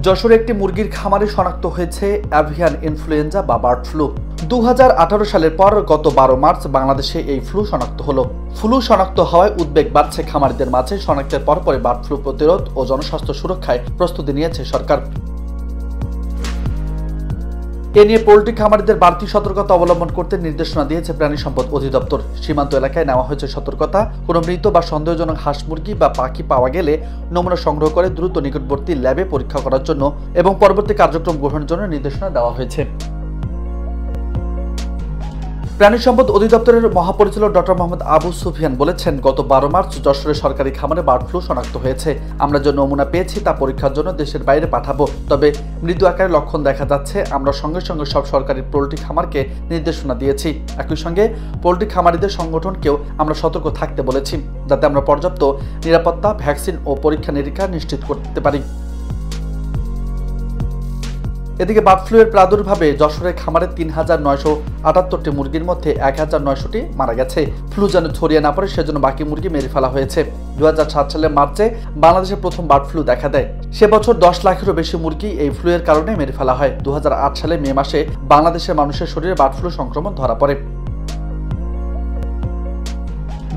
যশোরে একটি মুরগির খামারে শনাক্ত হয়েছে অ্যাভিয়ান ইনফ্লুয়েঞ্জা বা বার্ড ফ্লু। 2018 সালের পর গত 12 মার্চ বাংলাদেশে এই ফ্লু শনাক্ত হলো। ফ্লু শনাক্ত হওয়ায় উদ্বেগ বাড়ছে খামারিদের মাঝে। শনাক্তের পরপরই বার্ড ফ্লু প্রতিরোধ ও জনস্বাস্থ্য সুরক্ষায় প্রস্তুতি নিয়েছে সরকার। এ নিয়ে পোল্ট্রি খামারিদের বাড়তি সতর্কতা অবলম্বন করতে নির্দেশনা দিয়েছে প্রাণী সম্পদ অধিদপ্তর। সীমান্ত এলাকায় নেওয়া হয়েছে সতর্কতা। কোনো মৃত বা সন্দেহজনক হাঁস মুরগি বা পাখি পাওয়া গেলে নমুনা সংগ্রহ করে দ্রুত নিকটবর্তী ল্যাবে পরীক্ষা করার জন্য এবং পরবর্তী কার্যক্রম গ্রহণের জন্য নির্দেশনা দেওয়া হয়েছে। প্রাণী সম্পদ অধিদপ্তরের মহাপরিচালক ডক্টর মোহাম্মদ আবু সুফিয়ান বলেছেন, গত 12 মার্চ যশোরের সরকারি খামারে বার্ড ফ্লু শনাক্ত হয়েছে। আমরা যে নমুনা পেয়েছি তা পরীক্ষার জন্য দেশের বাইরে পাঠাবো। তবে মৃদু আকারে লক্ষণ দেখা যাচ্ছে। আমরা সঙ্গে সঙ্গে সব সরকারি পোল্ট্রি খামারকে নির্দেশনা দিয়েছি। একই সঙ্গে পোল্ট্রি খামারিদের সংগঠনকেও আমরা সতর্ক থাকতে বলেছি, যাতে আমরা পর্যাপ্ত নিরাপত্তা, ভ্যাকসিন ও পরীক্ষা নিরীক্ষা নিশ্চিত করতে পারি। এদিকে বার্ড ফ্লু এর প্রাদুর্ভাবে যশোরের খামারে ৩,৯৭৮টি মুরগির মধ্যে ১,৯০০টি মারা গেছে। ফ্লু যেন ছড়িয়ে না পড়ে সেজন্য বাকি মুরগি মেরে ফেলা হয়েছে। ২০০৭ সালের মার্চে বাংলাদেশে প্রথম বার্ড ফ্লু দেখা দেয়। সে বছর 10 লাখেরও বেশি মুরগি এই ফ্লু এর কারণে মেরে ফেলা হয়। ২০০৮ সালে মে মাসে বাংলাদেশের মানুষের শরীরে বার্ড ফ্লু সংক্রমণ ধরা পড়ে।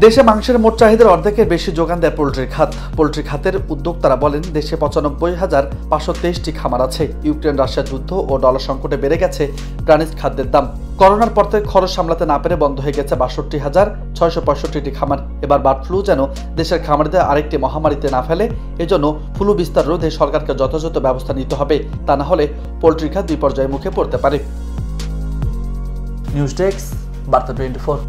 দেশে মাংসের মোট চাহিদার অর্ধেকের বেশি যোগান দেয় পোল্ট্রি খাত। পোল্ট্রি খাতের উদ্যোক্তারা বলেন, দেশে ৯৫,৫২৩টি খামার আছে। ইউক্রেন রাশিয়া যুদ্ধ ও ডলার সংকটে বেড়ে গেছে প্রাণীজ খাদ্যের দাম। করোনার পর থেকে খরচ সামলাতে না পেরে বন্ধ হয়ে গেছে ৬২,৬৬৫টি খামার। এবার বার্ড ফ্লু যেন দেশের খামারিদের আরেকটি মহামারীতে না ফেলে, এজন্য ফ্লু বিস্তার রোধে সরকারকে যথাযথ ব্যবস্থা নিতে হবে। তা না হলে পোল্ট্রি খাত বিপর্যয়ের মুখে পড়তে পারে। নিউজ ডেস্ক, বার্তা 24।